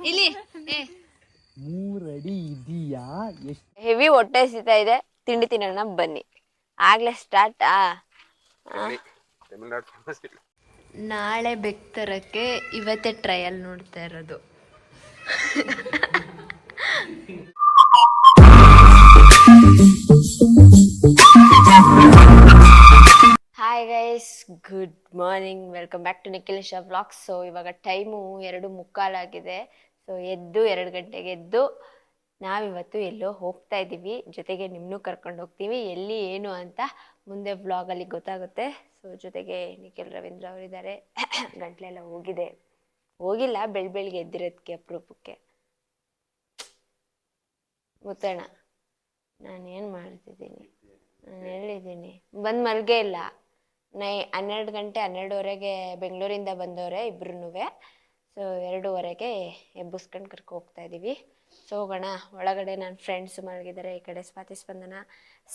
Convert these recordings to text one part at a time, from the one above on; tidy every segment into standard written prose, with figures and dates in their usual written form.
ಇಲ್ಲಿ 3 ಅಡಿ ಇದೀಯಾ? ಹೆವಿ ಹೊಟ್ಟೆ ಸಿಗ್ತಾ ಇದೆ, ತಿಂಡಿ ತಿನ್ನೋಣ ಬನ್ನಿ. ಆಗ್ಲೇ ಸ್ಟಾರ್ಟ್. ನಾಳೆ ಬೆಕ್ತರಕ್ಕೆ ಇವತ್ತೇ ಟ್ರಯಲ್ ನೋಡ್ತಾ ಇರೋದು. Hi guys, good morning, welcome back to Nikhilesha vlogs. So ಇವಾಗ ಟೈಮು 2:15 ಸೊ 2 ಗಂಟೆಗೆ ಎದ್ದು ನಾವಿವತ್ತು ಎಲ್ಲೋ ಹೋಗ್ತಾ ಇದ್ದೀವಿ. ಜೊತೆಗೆ ನಿಮ್ಮನ್ನೂ ಕರ್ಕೊಂಡು ಹೋಗ್ತೀವಿ. ಎಲ್ಲಿ ಏನು ಅಂತ ಮುಂದೆ ವ್ಲಾಗಲ್ಲಿ ಗೊತ್ತಾಗುತ್ತೆ. ಸೊ ಜೊತೆಗೆ ನಿಖಿಲ್ ರವೀಂದ್ರ ಅವರಿದ್ದಾರೆ. ಗಂಟ್ಲೆಲ್ಲ ಹೋಗಿಲ್ಲ ಬೆಳಿಗ್ಗೆ ಎದ್ದಿರೋದಕ್ಕೆ ಅಪರೂಪಕ್ಕೆ. ಮುತ್ತಣ್ಣ, ನಾನೇನು ಮಾಡ್ತಿದ್ದೀನಿ? ನಾನು ಎಲ್ಲಿದ್ದೀನಿ? ಬಂದು ಮಲ್ಗೆ ಇಲ್ಲ. 12 ಗಂಟೆ 12:30 ಬೆಂಗಳೂರಿಂದ ಬಂದವ್ರೆ ಇಬ್ರು. ಸೊ 2:15 ಎಬ್ಬಿಸ್ಕೊಂಡು ಕರ್ಕೊ ಹೋಗ್ತಾ ಇದ್ದೀವಿ. ಸೊ ಹೋಗೋಣ ಒಳಗಡೆ. ನನ್ನ ಫ್ರೆಂಡ್ಸ್ ಮಲಗಿದ್ದಾರೆ. ಈ ಕಡೆ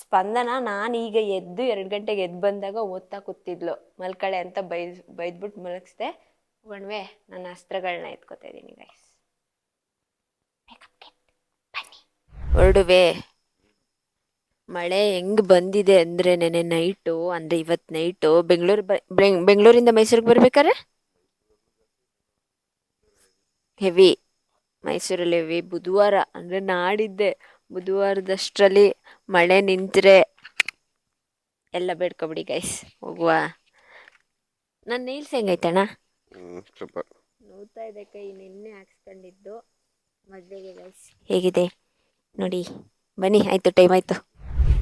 ಸ್ಪಂದನ ನಾನು ಈಗ ಎದ್ದು 2 ಗಂಟೆಗೆ ಎದ್ದು ಬಂದಾಗ ಓದ್ತಾ ಕೂತಿದ್ಲು. ಮಲ್ಕಳೆ ಅಂತ ಬೈದ್ಬಿಟ್ಟು ಮಲಗಿಸ್ದೆ. ಹೋಗಣ್ವೆ, ನನ್ನ ಅಸ್ತ್ರಗಳನ್ನ ಎತ್ಕೋತಾ ಇದ್ದೀನಿ ಗೈಸ್. ಬನ್ನಿ ಹೊರಡುವೆ. ಮಳೆ ಹೆಂಗ್ ಬಂದಿದೆ ಅಂದ್ರೆ ನೆನೆ ನೈಟು, ಅಂದ್ರೆ ಇವತ್ತು ನೈಟು ಬೆಂಗಳೂರಿಂದ ಮೈಸೂರಿಗೆ ಬರ್ಬೇಕಾರೆ ಹೆವಿ, ಮೈಸೂರಲ್ಲಿ ಹೆವಿ. ಬುಧವಾರ ಅಂದ್ರೆ ನಾಡಿದ್ದೆ, ಬುಧವಾರದಷ್ಟರಲ್ಲಿ ಮಳೆ ನಿಂತ್ರೆ ಎಲ್ಲ ಬೇಡ್ಕೊಬಿಡಿ ಗೈಸ್. ಹೋಗುವ. ನನ್ನ ನೀಲ್ಸ್ ಹೆಂಗೈತಣ್ಣ? ನೋಡ್ತಾ ಇದೆ ಕೈ, ನಿನ್ನೆ ಹಾಕ್ಸ್ಕೊಂಡಿದ್ದು ಮದ್ವೆಗೆ ಗೈಸ್. ಹೇಗಿದೆ ನೋಡಿ, ಬನ್ನಿ. ಆಯ್ತು, ಟೈಮ್ ಆಯ್ತು.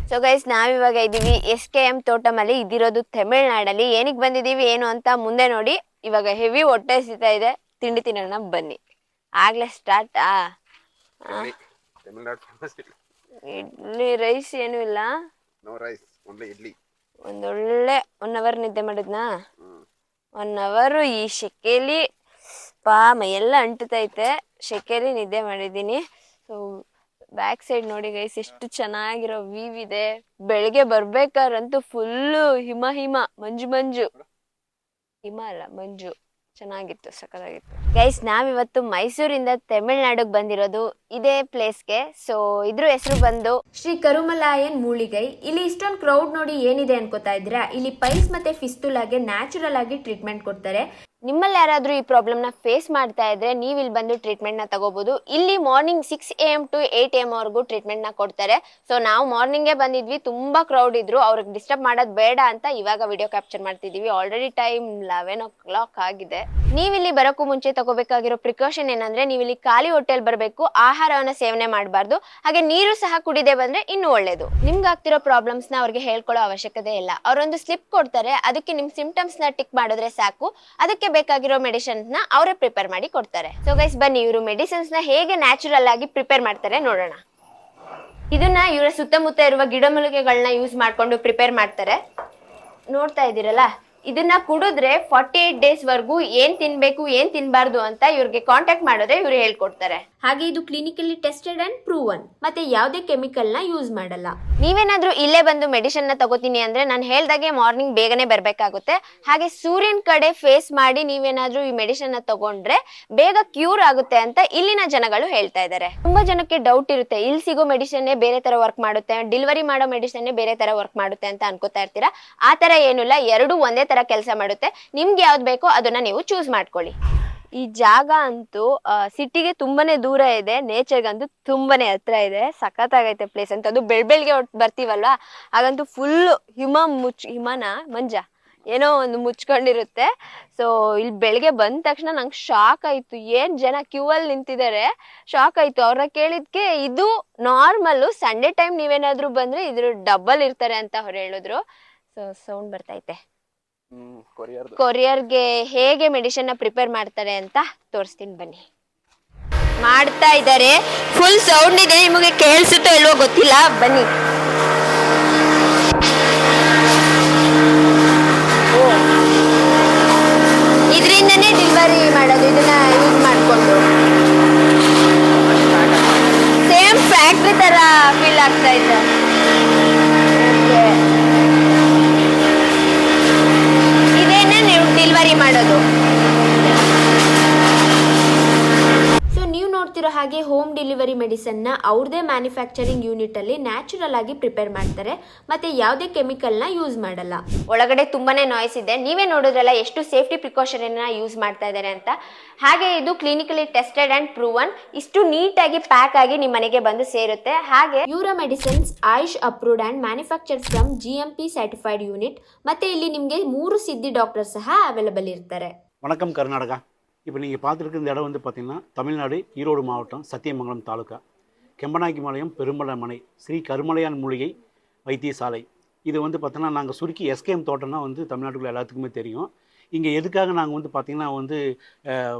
ಸೊ ಗೈಸ್, ನಾವಿವಾಗ ಇದ್ದೀವಿ SKM ತೋಟಮಲ್ಲಿ. ಇದಿರೋದು ತಮಿಳ್ನಾಡಲ್ಲಿ. ಏನಕ್ಕೆ ಬಂದಿದ್ದೀವಿ ಏನು ಅಂತ ಮುಂದೆ ನೋಡಿ. ಇವಾಗ ಹೆವಿ ಹೊಟ್ಟೆ ಸಿಗ್ತಾ ಇದೆ, ತಿಂಡಿ ತಿನ್ನೋಣ ಬನ್ನಿ. ಆಗ್ಲೇ ಸ್ಟಾರ್ಟ್. ಇಡ್ಲಿ ರೈಸ್ ಏನೂ ಇಲ್ಲ, ಒಂದೊಳ್ಳೆ 1 ಅವರ್ ನಿದ್ದೆ ಮಾಡಿದ್ನಾ. 1 ಅವರ್ ಈ ಶೆಕೆಲಿ ಮೈಯೆಲ್ಲ ಅಂಟುತ್ತೈತೆ. ಶೆಕೆಲಿ ನಿದ್ದೆ ಮಾಡಿದ್ದೀನಿ. ಸೊ ಬ್ಯಾಕ್ ಸೈಡ್ ನೋಡಿ ಗೈಸ್, ಎಷ್ಟು ಚೆನ್ನಾಗಿರೋ ವ್ಯೂ ಇದೆ. ಬೆಳಿಗ್ಗೆ ಬರ್ಬೇಕಾರಂತೂ ಫುಲ್ಲು ಮಂಜು. ಹಿಮ ಅಲ್ಲ, ಮಂಜು. ಚೆನ್ನಾಗಿತ್ತು, ಸಖತ್ತಾಗಿತ್ತು ಗೈಸ್. ನಾವಿವತ್ತು ಮೈಸೂರಿಂದ ತಮಿಳ್ನಾಡಿಗೆ ಬಂದಿರೋದು ಇದೇ ಪ್ಲೇಸ್ಗೆ. ಸೊ ಇದ್ರ ಹೆಸರು ಬಂದು ಶ್ರೀ ಕರುಮಲಾಯನ್ ಮೂಲಿಗೈ. ಇಲ್ಲಿ ಇಷ್ಟೊಂದು ಕ್ರೌಡ್ ನೋಡಿ ಏನಿದೆ ಅನ್ಕೋತಾ ಇದ್ದೀರಾ? ಇಲ್ಲಿ ಪೈಲ್ಸ್ ಮತ್ತೆ ಫಿಸ್ತುಲಾಗೆ ನ್ಯಾಚುರಲ್ ಆಗಿ ಟ್ರೀಟ್ಮೆಂಟ್ ಕೊಡ್ತಾರೆ. ನಿಮ್ಮಲ್ಲಿ ಯಾರಾದ್ರೂ ಈ ಪ್ರಾಬ್ಲಮ್ ನ ಫೇಸ್ ಮಾಡ್ತಾ ಇದ್ರೆ ನೀವು ಇಲ್ಲಿ ಬಂದು ಟ್ರೀಟ್ಮೆಂಟ್ ನ ತಗೋಬಹುದು. ಇಲ್ಲಿ ಮಾರ್ನಿಂಗ್ 6 AM to 8 AM ವರೆಗೂ ಟ್ರೀಟ್ಮೆಂಟ್ ನ ಕೊಡ್ತಾರೆ. ಸೊ ನಾವು ಮಾರ್ನಿಂಗೇ ಬಂದಿದ್ವಿ, ತುಂಬಾ ಕ್ರೌಡ್ ಇದ್ರು. ಅವ್ರಿಗೆ ಡಿಸ್ಟರ್ಬ್ ಮಾಡೋದು ಬೇಡ ಅಂತ ಇವಾಗ ವಿಡಿಯೋ ಕ್ಯಾಪ್ಚರ್ ಮಾಡ್ತಿದೀವಿ. ಆಲ್ರೆಡಿ ಟೈಮ್ 11 o'clock ಆಗಿದೆ. ನೀವಿಲ್ಲಿ ಬರೋಕ್ಕೂ ಮುಂಚೆ ತಗೋಬೇಕಾಗಿರೋ ಪ್ರಿಕಾಷನ್ ಏನಂದ್ರೆ, ನೀವು ಇಲ್ಲಿ ಖಾಲಿ ಹೊಟ್ಟೆಲ್ ಬರಬೇಕು, ಆಹಾರವನ್ನ ಸೇವನೆ ಮಾಡಬಾರ್ದು, ಹಾಗೆ ನೀರು ಸಹ ಕುಡಿದೇ ಬಂದ್ರೆ ಇನ್ನೂ ಒಳ್ಳೇದು. ನಿಮ್ಗೆ ಆಗ್ತಿರೋ ಪ್ರಾಬ್ಲಮ್ಸ್ ನ ಅವ್ರಿಗೆ ಹೇಳ್ಕೊಳ್ಳೋ ಅವಶ್ಯಕತೆ ಇಲ್ಲ. ಅವರೊಂದು ಸ್ಲಿಪ್ ಕೊಡ್ತಾರೆ, ಅದಕ್ಕೆ ನಿಮ್ ಸಿಂಪ್ಟಮ್ಸ್ ನ ಟಿಕ್ ಮಾಡಿದ್ರೆ ಸಾಕು. ಅದಕ್ಕೆ ಬೇಕಾಗಿರೋ ಮೆಡಿಸಿನ್ಸ್ ನ ಅವರೇ ಪ್ರಿಪೇರ್ ಮಾಡಿ ಕೊಡ್ತಾರೆ. ಸೊ ಗೈಸ್ ಬನ್ನಿ, ಇವರು ಮೆಡಿಸಿನ್ಸ್ ನ ಹೇಗೆ ನ್ಯಾಚುರಲ್ ಆಗಿ ಪ್ರಿಪೇರ್ ಮಾಡ್ತಾರೆ ನೋಡೋಣ. ಇದನ್ನ ಇವರ ಸುತ್ತಮುತ್ತ ಇರುವ ಗಿಡಮೂಲಿಕೆಗಳನ್ನ ಯೂಸ್ ಮಾಡ್ಕೊಂಡು ಪ್ರಿಪೇರ್ ಮಾಡ್ತಾರೆ. ನೋಡ್ತಾ ಇದ್ದೀರಲ್ಲ, ಇದನ್ನ ಕುಡಿದ್ರೆ 48 days ವರೆಗೂ ಏನ್ ತಿನ್ಬೇಕು ಏನ್ ತಿನ್ಬಾರ್ದು ಅಂತ ಇವ್ರಿಗೆ ಕಾಂಟ್ಯಾಕ್ಟ್ ಮಾಡಿದ್ರೆ ಇವ್ರು ಹೇಳ್ಕೊಡ್ತಾರೆ. ಹಾಗೆ ಇದು ಕ್ಲಿನಿಕಲಿ ಟೆಸ್ಟೆಡ್ ಅಂಡ್ ಪ್ರೂವನ್, ಮತ್ತೆ ಯಾವುದೇ ಕೆಮಿಕಲ್ ನ ಯೂಸ್ ಮಾಡಲ್ಲ. ನೀವೇನಾದ್ರೂ ಇಲ್ಲೇ ಬಂದು ಮೆಡಿಸಿನ್ ನ ತಗೋತೀನಿ ಅಂದ್ರೆ ನಾನು ಹೇಳ್ದಾಗೆ ಮಾರ್ನಿಂಗ್ ಬೇಗನೆ ಬರ್ಬೇಕಾಗುತ್ತೆ. ಹಾಗೆ ಸೂರ್ಯನ್ ಕಡೆ ಫೇಸ್ ಮಾಡಿ ನೀವೇನಾದ್ರೂ ಈ ಮೆಡಿಸಿನ್ ನ ತಗೊಂಡ್ರೆ ಬೇಗ ಕ್ಯೂರ್ ಆಗುತ್ತೆ ಅಂತ ಇಲ್ಲಿನ ಜನಗಳು ಹೇಳ್ತಾ ಇದ್ದಾರೆ. ತುಂಬಾ ಜನಕ್ಕೆ ಡೌಟ್ ಇರುತ್ತೆ, ಇಲ್ಲಿ ಸಿಗೋ ಮೆಡಿಸಿನ್ ಬೇರೆ ತರ ವರ್ಕ್ ಮಾಡುತ್ತೆ, ಡೆಲಿವರಿ ಮಾಡೋ ಮೆಡಿಸಿನ್ ಬೇರೆ ತರ ವರ್ಕ್ ಮಾಡುತ್ತೆ ಅಂತ ಅನ್ಕೋತಾ ಇರ್ತೀರಾ. ಆ ತರ ಏನಿಲ್ಲ, ಎರಡು ಒಂದೇ ತರ ಕೆಲಸ ಮಾಡುತ್ತೆ. ನಿಮ್ಗೆ ಯಾವ್ದು ಬೇಕೋ ಅದನ್ನ ನೀವು ಚೂಸ್ ಮಾಡ್ಕೊಳ್ಳಿ. ಈ ಜಾಗ ಅಂತೂ ಸಿಟಿಗೆ ತುಂಬಾನೇ ದೂರ ಇದೆ, ನೇಚರ್ಗೆ ಅಂತೂ ತುಂಬಾನೇ ಹತ್ರ ಇದೆ. ಸಖತ್ತಾಗೈತೆ ಪ್ಲೇಸ್ ಅಂತ. ಅದು ಬೆಳ್ಬೆಳ್ಗೆ ಬರ್ತೀವಲ್ವಾ, ಹಾಗಂತೂ ಫುಲ್ ಮಂಜ ಏನೋ ಒಂದು ಮುಚ್ಕೊಂಡಿರುತ್ತೆ. ಸೊ ಇಲ್ಲಿ ಬೆಳಗ್ಗೆ ಬಂದ ತಕ್ಷಣ ನಂಗೆ ಶಾಕ್ ಆಯ್ತು. ಏನ್ ಜನ ಕ್ಯೂ ಅಲ್ಲಿ ನಿಂತಿದ್ದಾರೆ, ಶಾಕ್ ಆಯ್ತು. ಅವ್ರನ್ನ ಕೇಳಿದ್ಕೆ ಇದು ನಾರ್ಮಲ್, ಸಂಡೇ ಟೈಮ್ ನೀವೇನಾದ್ರೂ ಬಂದ್ರೆ ಇದ್ರ ಡಬಲ್ ಇರ್ತಾರೆ ಅಂತ ಅವ್ರು ಹೇಳಿದ್ರು. ಸೊ ಸೌಂಡ್ ಬರ್ತೈತೆ. ಕೊರಿಯರ್ಗೆ ಹೇಗೆ ಮೆಡಿಸಿನ್ ನ ಪ್ರಿಪೇರ್ ಮಾಡ್ತಾರೆ ಅಂತ ತೋರಿಸ್ತೀನಿ ಬನ್ನಿ. ಮಾಡ್ತಾ ಇದ್ದಾರೆ, ಫುಲ್ ಸೌಂಡ್ ಇದೆ, ನಿಮಗೆ ಕೇಳಿಸುತ್ತೋ ಇಲ್ವೋ ಗೊತ್ತಿಲ್ಲ. ಬನ್ನಿ. ಇದರಿಂದನೇ ಡೆಲಿವರಿ ಮಾಡೋದು, ಇದನ್ನ ಯೂಸ್ ಮಾಡ್ಕೊಂಡು. ಸೇಮ್ ಫ್ಯಾಕ್ಟ್ರಿ ತರ ಫೀಲ್ ಆಗ್ತಾ ಇದೆ. ಡೆಲಿವರಿ ಮಾಡೋದು ಹಾಗೆ ಹೋಮ್ ಡೆಲಿವರಿ ಮೆಡಿಸನ್ನ ಅವ್ರದೇ ಮ್ಯಾನುಫ್ಯಾಕ್ಚರಿಂಗ್ ಯೂನಿಟಲ್ಲಿ ನ್ಯಾಚುರಲ್ ಆಗಿ ಪ್ರಿಪೇರ್ ಮಾಡ್ತಾರೆ ಮತ್ತು ಯಾವುದೇ ಕೆಮಿಕಲ್ನ ಯೂಸ್ ಮಾಡಲ್ಲ. ಒಳಗಡೆ ತುಂಬಾನೇ ನಾಯ್ಸ್ ಇದೆ, ನೀವೇ ನೋಡಿದ್ರಲ್ಲ ಎಷ್ಟು ಸೇಫ್ಟಿ ಪ್ರಿಕಾಷನ್ ಯೂಸ್ ಮಾಡ್ತಾ ಇದ್ದಾರೆ ಅಂತ. ಹಾಗೆ ಇದು ಕ್ಲಿನಿಕಲಿ ಟೆಸ್ಟೆಡ್ ಅಂಡ್ ಪ್ರೂವನ್, ಇಷ್ಟು ನೀಟಾಗಿ ಪ್ಯಾಕ್ ಆಗಿ ನಿಮ್ಮ ಮನೆಗೆ ಬಂದು ಸೇರುತ್ತೆ. ಹಾಗೆ ಯೂರಾ medicines AYUSH approved and manufactured from GMP certified unit. ಮತ್ತೆ ಇಲ್ಲಿ ನಿಮಗೆ 3 ಸಿದ್ಧಿ ಡಾಕ್ಟರ್ ಸಹ ಅವೈಲಬಲ್ ಇರ್ತಾರೆ. வணக்கம் கர்நாடகா. இப்போ நீங்கள் பார்த்துருக்க இந்த இடம் வந்து பார்த்திங்கன்னா தமிழ்நாடு ஈரோடு மாவட்டம் சத்தியமங்கலம் தாலுக்கா கெம்பனாக்கிபாளையம் பெருமலைமனை ஸ்ரீ கருமலையான் மூலிகை வைத்தியசாலை. இது வந்து பார்த்தீங்கன்னா நாங்கள் சுருக்கி SKM தோட்டம்னா வந்து தமிழ்நாட்டுக்குள்ள எல்லாத்துக்குமே தெரியும். இங்கே எதுக்காக நாங்கள் வந்து பார்த்திங்கன்னா வந்து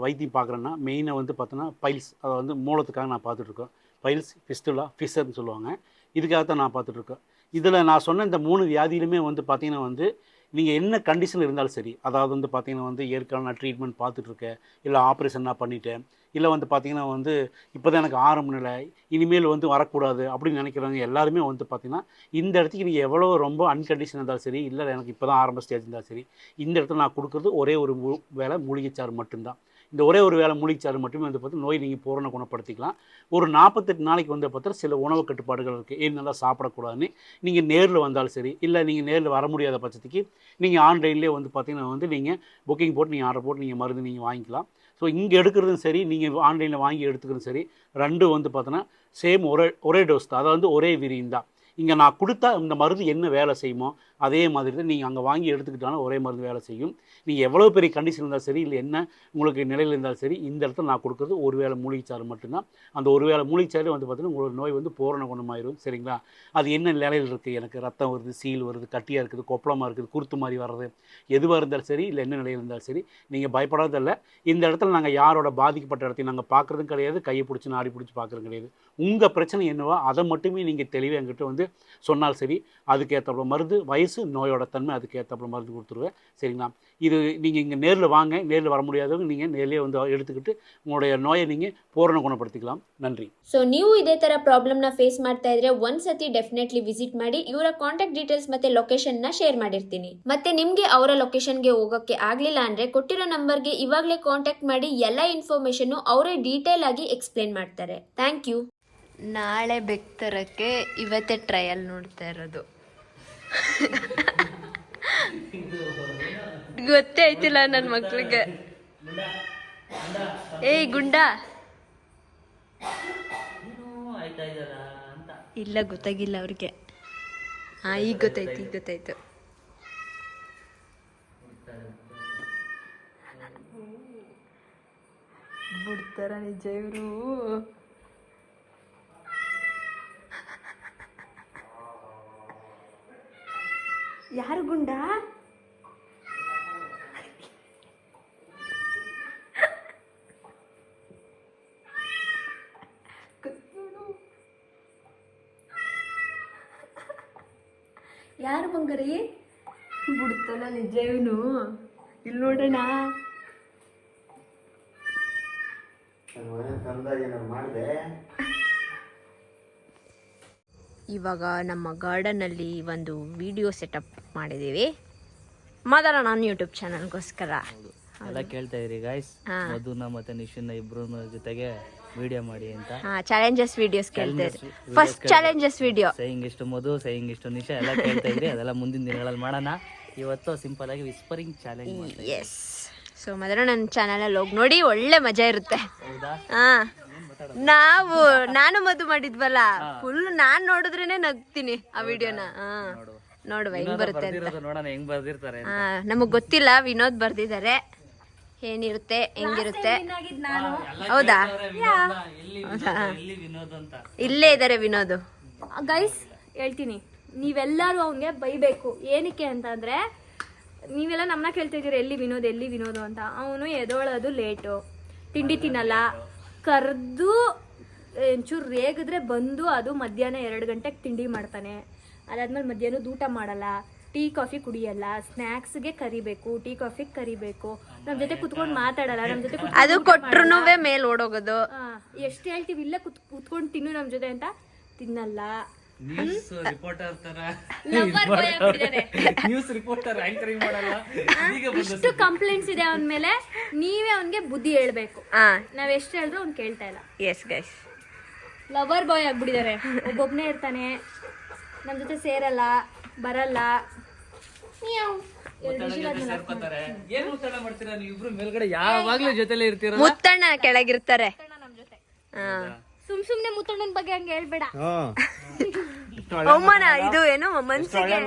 வைத்தியம் பார்க்குறோன்னா மெயினாக வந்து பார்த்தோன்னா பைல்ஸ், அதை வந்து மூலத்துக்காக நான் பார்த்துட்ருக்கோம். பைல்ஸ், ஃபிஸ்டுலா, ஃபிஷர்னு சொல்லுவாங்க. இதுக்காகத்தான் நான் பார்த்துட்ருக்கோம். இதில் நான் சொன்ன இந்த 3 வியாதியிலுமே வந்து பார்த்திங்கன்னா வந்து நீங்கள் என்ன கண்டிஷன் இருந்தாலும் சரி, அதாவது வந்து பார்த்திங்கன்னா வந்து ஏற்கனவே நான் ட்ரீட்மெண்ட் பார்த்துட்ருக்கேன், இல்லை ஆப்ரேஷன் நான் பண்ணிட்டேன், இல்லை வந்து பார்த்திங்கன்னா வந்து இப்போ தான் எனக்கு ஆரம்ப நிலை, இனிமேல் வந்து வரக்கூடாது அப்படின்னு நினைக்கிறவங்க எல்லாருமே வந்து பார்த்திங்கன்னா இந்த இடத்துக்கு நீங்கள் எவ்வளோ ரொம்ப அன்கண்டிஷன் இருந்தாலும் சரி, இல்லை எனக்கு இப்போ தான் ஆரம்ப ஸ்டேஜ் இருந்தாலும் சரி, இந்த இடத்துல நான் கொடுக்குறது ஒரே ஒரு வேளை மூலிகைச்சாறு மட்டும்தான். இந்த ஒரே ஒரு வேளை மூலிகைச்சாறு மட்டுமே வந்து பார்த்தா நோய் நீங்கள் பூரண குணப்படுத்திக்கலாம். ஒரு 48 நாளைக்கு வந்து பார்த்தா சில உணவு கட்டுப்பாடுகள் இருக்குது, ஏன் நல்லா சாப்பிடக்கூடாதுன்னு. நீங்கள் நேரில் வந்தாலும் சரி, இல்லை நீங்கள் நேரில் வர முடியாத பட்சத்துக்கு நீங்கள் ஆன்லைன்லேயே வந்து பார்த்திங்கன்னா வந்து நீங்கள் புக்கிங் போட்டு நீங்கள் ஆர்டர் போட்டு நீங்கள் மருந்து நீங்கள் வாங்கிக்கலாம். ஸோ இங்கே எடுக்கிறதும் சரி, நீங்கள் ஆன்லைனில் வாங்கி எடுத்துக்கிறதும் சரி, ரெண்டும் வந்து பார்த்தோன்னா சேம் ஒரே டோஸ் தான், அதாவது ஒரே விரியும் தான். இங்கே நான் கொடுத்தா இந்த மருந்து என்ன வேலை செய்யுமோ அதே மாதிரி தான் நீங்கள் அங்கே வாங்கி எடுத்துக்கிட்டாலும் ஒரே மருந்து வேலை செய்யும். நீங்கள் எவ்வளோ பெரிய கண்டிஷன் இருந்தாலும் சரி, இல்லை என்ன உங்களுக்கு நிலையில் இருந்தாலும் சரி, இந்த இடத்துல நான் கொடுக்குறது ஒரு வேளை மூலிகைச்சாறு மட்டும்தான். அந்த ஒரு வேளை மூலிகைச்சாறு வந்து பார்த்தீங்கன்னா உங்களுக்கு நோய் வந்து பூரண குணமாயிரும். சரிங்களா? அது என்ன நிலையில் இருக்குது, எனக்கு ரத்தம் வருது, சீல் வருது, கட்டியாக இருக்குது, கொப்பளமாக இருக்குது, குருத்து மாதிரி வர்றது, எதுவாக இருந்தாலும் சரி, இல்லை என்ன நிலையில் இருந்தாலும் சரி, நீங்கள் பயப்படாதல்ல. இந்த இடத்துல நாங்கள் யாரோட பாதிக்கப்பட்ட இடத்தையும் நாங்கள் பார்க்குறதும் கிடையாது, கையை பிடிச்சி நாடி பிடிச்சி பார்க்குறது கிடையாது. உங்கள் பிரச்சனை என்னவோ அதை மட்டுமே நீங்கள் தெளிவாக என்கிட்ட வந்து சொன்னால் சரி, அதுக்கேற்றப்பட மருந்து, வயசு, நோயோட தன்மை, அதுக்கேற்றப்பட மருந்து கொடுத்துருவேன். சரிங்களா? இது நீங்கள் இங்கே நேரில் வாங்க, நேரில் வர முடியாதவங்க நீங்கள் நேரிலே வந்து எடுத்துக்கிட்டு உங்களுடைய நோயை நீங்கள் பூரண குணப்படுத்திக்கலாம். நன்றಿ. ಸೊ ನೀವು ಇದೇ ಥರ ಪ್ರಾಬ್ಲಮ್ನ ಫೇಸ್ ಮಾಡ್ತಾ ಇದ್ರೆ ಒಂದ್ಸತಿ ಡೆಫಿನೆಟ್ಲಿ ವಿಸಿಟ್ ಮಾಡಿ. ಇವರ ಕಾಂಟ್ಯಾಕ್ಟ್ ಡೀಟೇಲ್ಸ್ ಮತ್ತೆ ಲೊಕೇಶನ್ನ ಶೇರ್ ಮಾಡಿರ್ತೀನಿ. ಮತ್ತೆ ನಿಮಗೆ ಅವರ ಲೊಕೇಶನ್ಗೆ ಹೋಗೋಕ್ಕೆ ಆಗಲಿಲ್ಲ ಅಂದರೆ ಕೊಟ್ಟಿರೋ ನಂಬರ್ಗೆ ಇವಾಗಲೇ ಕಾಂಟ್ಯಾಕ್ಟ್ ಮಾಡಿ. ಎಲ್ಲ ಇನ್ಫಾರ್ಮೇಷನ್ನು ಅವರೇ ಡೀಟೇಲ್ ಆಗಿ ಎಕ್ಸ್ಪ್ಲೇನ್ ಮಾಡ್ತಾರೆ. Thank you. ನಾಳೆ ಬೆಕ್ ತರಕ್ಕೆ ಇವತ್ತೇ ಟ್ರಯಲ್ ನೋಡ್ತಾ ಇರೋದು. ಗೊತ್ತೇ ಆಯ್ತಿಲ್ಲ ನನ್ನ ಮಕ್ಳಿಗೆ. ಏಯ್ ಗುಂಡ, ಇಲ್ಲ ಗೊತ್ತಾಗಿಲ್ಲ ಅವ್ರಿಗೆ. ಈಗ ಗೊತ್ತಾಯ್ತು. ಬಿಡ್ತಾರ ನಿಜ ಇವರು. ಯಾರು ಗುಂಡ? ಯಾರು ಬಂಗಾರಿ? ಬಿಡ್ತಾನ ನಿಜ ಇವನು. ಇಲ್ಲಿ ನೋಡೋಣ. ಇವಾಗ ನಮ್ಮ ಗಾರ್ಡನಲ್ಲಿ ಒಂದು ವಿಡಿಯೋ ಸೆಟಪ್ ಮಾಡಿದ್ದೀವಿ. ಮಾತಾಡೋಣ ನಾನು ಯೂಟ್ಯೂಬ್ ಚಾನಲ್ಗೋಸ್ಕರ. ಎಲ್ಲ ಕೇಳ್ತಾ ಇದ್ರಿ ಗಾಯ್ಸ್, ಮಧುನ ಮತ್ತೆ ನಿಶುನ ಇಬ್ರು ಜೊತೆಗೆ ವಿಡಿಯೋ ಮಾಡಿ ಅಂತ. ಚಾಲೆಂಜಸ್ ವಿಡಿಯೋಸ್ ಕೇಳ್ತಾ ಇದ್ರಿ. ಫಸ್ಟ್ ಚಾಲೆಂಜಸ್ ವಿಡಿಯೋ ಸೈಯಿಂಗ್ ಇಷ್ಟು ಮಧು, ಸೈಯಿಂಗ್ ಇಷ್ಟು ನಿಶಾ ಎಲ್ಲ ಕೇಳ್ತಾ ಇದ್ರಿ. ಅದೆಲ್ಲ ಮುಂದಿನ ದಿನಗಳಲ್ಲಿ ಮಾಡೋಣ. ಇವತ್ತು ಸಿಂಪಲ್ ಆಗಿ ವಿಸ್ಪರಿಂಗ್ ಚಾಲೆಂಜ್. ಎಸ್. ಸೊ ಮೊದಲು ನನ್ನ ಚಾನಲಲ್ಲಿ ಹೋಗಿ ನೋಡಿ, ಒಳ್ಳೆ ಮಜಾ ಇರುತ್ತೆ. ನಾನು ಮಧು ಮಾಡಿದ್ವಲ್ಲ, ಫುಲ್ ನಾನ್ ನೋಡಿದ್ರೇನೆ ನಗ್ತೀನಿ ಆ ವಿಡಿಯೋನ. ನೋಡುವ ಹೆಂಗ್ ಬರುತ್ತೆ ಅಂತ. ನೋಡೋಣ ಹೆಂಗ್ ಬರ್ದಿರ್ತಾರೆ. ನಮಗ್ ಗೊತ್ತಿಲ್ಲ, ವಿನೋದ್ ಬರ್ದಿದ್ದಾರೆ. ಏನಿರುತ್ತೆ, ಹೆಂಗಿರುತ್ತೆ. ಹೌದಾ? ಇಲ್ಲೇ ಇದ್ದಾರೆ ವಿನೋದ್. ಗೈಸ್ ಹೇಳ್ತೀನಿ, ನೀವೆಲ್ಲರೂ ಅವನಿಗೆ ಬೈಬೇಕು. ಏನಕ್ಕೆ ಅಂತಂದರೆ, ನೀವೆಲ್ಲ ನಮ್ಮನ್ನ ಕೇಳ್ತಾ ಇದ್ದೀರಿ ಎಲ್ಲಿ ವಿನೋದ್ ಅಂತ. ಅವನು ಎದೋಳೋದು ಲೇಟು, ತಿಂಡಿ ತಿನ್ನಲ್ಲ, ಕರೆದು ಒಂಚೂರು ರೇಗಿದ್ರೆ ಬಂದು ಅದು ಮಧ್ಯಾಹ್ನ 2 ಗಂಟೆಗೆ ತಿಂಡಿ ಮಾಡ್ತಾನೆ. ಅದಾದ್ಮೇಲೆ ಮಧ್ಯಾಹ್ನದ ಊಟ ಮಾಡಲ್ಲ, ಟೀ ಕಾಫಿ ಕುಡಿಯಲ್ಲ, ಸ್ನ್ಯಾಕ್ಸ್ಗೆ ಕರಿಬೇಕು, ಟೀ ಕಾಫಿಗೆ ಕರಿಬೇಕು, ನಮ್ಮ ಜೊತೆ ಕುತ್ಕೊಂಡು ಮಾತಾಡಲ್ಲ, ನಮ್ಮ ಜೊತೆ ಅದು ಕೊಟ್ರು ಮೇಲ್ ಓಡೋಗೋದು. ಎಷ್ಟು ಹೇಳ್ತೀವಿ ಇಲ್ಲೇ ಕುತ್ಕೊಂಡು ತಿನ್ನು ನಮ್ಮ ಜೊತೆ ಅಂತ, ತಿನ್ನಲ್ಲ. ನ್ಯೂಸ್ ರಿಪೋರ್ಟರ್ ಆಂಕರಿಂಗ್ ಮಾಡಲ್ಲ. ಇಷ್ಟು ಕಂಪ್ಲೇಂಟ್ಸ್ ಇದೆ ಅವನ ಮೇಲೆ. ನೀವೇ ಅವನಿಗೆ ಬುದ್ಧಿ ಹೇಳ್ಬೇಕು. ಹಾ ನಾವ್ ಎಷ್ಟು ಹೇಳಿದ್ರು ಅವ್ನು ಕೇಳ್ತಾ ಇಲ್ಲ. ಎಸ್ ಗೈಸ್, ಲವರ್ ಬಾಯ್ ಆಗ್ಬಿಟ್ಟಿದ್ದಾರೆ. ಒಬ್ಬೊಬ್ನೇ ಇರ್ತಾನೆ, ನಮ್ ಜೊತೆ ಸೇರಲ್ಲ, ಬರಲ್ಲ. ಸೇರ್ಕೋತಾರೆ. ಏನ್ ಮುತ್ತಣ್ಣ ಮಾಡ್ತೀರಾ ನೀವು ಇಬ್ರು? ಮೇಲ್ಗಡೆ ಯಾವಾಗ್ಲೂ ಜೊತೆಲೇ ಇರ್ತೀರ. ಮುತ್ತಣ್ಣ ಕೆಳಗಿರ್ತಾರೆ. ನಮ್ ಜೊತೆ ಹಾ ಸುಮ್ನೆ ಮುತ್ತಣ್ಣನ ಬಗ್ಗೆ ಹಂಗೆ ಹೇಳ್ಬೇಡ. ಅವಮಾನ ಇದು ಏನು ಮನ್ಸಿಗೆ.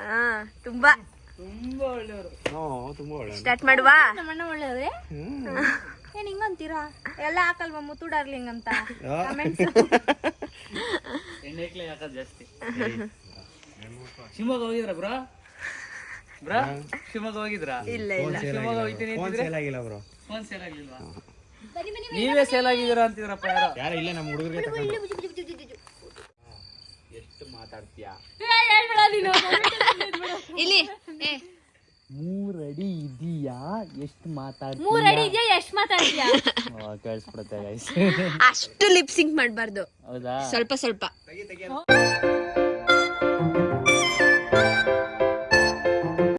ಹಾ ತುಂಬಾ ತುಂಬಾ ಒಳ್ಳೆಯವರು. ಸ್ಟಾರ್ಟ್ ಮಾಡುವ. ನಮ್ಮಣ್ಣ ಒಳ್ಳೆಯವ್ರೆ. ಏನ್ ಹಿಂಗಂತೀರಾ? ಎಲ್ಲ ಹಾಕಲ್ವಾ ಮುತ್ತು ಡಾರ್ಲಿಂಗ್ ಅಂತ ಎಣ್ಣೆಕ್ಲೆ ಹಾಕೋದು ಜಾಸ್ತಿ. ಶಿವಮೊಗ್ಗ ಹೋಗಿದ್ರ ಬ್ರೋ? ಶಿವಮೊಗ್ಗ ಹೋಗಿದ್ರಾ? ಇಲ್ಲ ಇಲ್ಲ, ಶಿವಮೊಗ್ಗ ಹೋಗ್ತೀನಿ ಅಂತಿದ್ರೆ ಫೋನ್ ಸೇಲ್ ಆಗ್ಲಿಲ್ವಾ? ನೀವೇ ಸೇಲ್ ಆಗಿದ್ದೀರಾ ಅಂತಿದ್ರಪ್ಪ ಯಾರೋ. ಇಲ್ಲ ನಮ್ಮ ಹುಡುಗರಿಗೆ ಎಷ್ಟು ಮಾತಾಡ್ತೀಯಾ? ಇಲ್ಲಿ 3 ಅಡಿ ಇದೀಯಾ? ಎಷ್ಟು ಮಾತಾಡ್ತೀಯ? 3 ಅಡಿ ಇದೆಯಾ? ಎಷ್ಟು ಮಾತಾಡ್ತೀಯಾ? ಕೇಳಿಸ್ಬಿಡುತ್ತೆ ಗೈಸ್. ಅಷ್ಟು ಲಿಪ್ ಸಿಂಕ್ ಮಾಡಬಾರ್ದು, ಹೌದಾ? ಸ್ವಲ್ಪ ಸ್ವಲ್ಪ.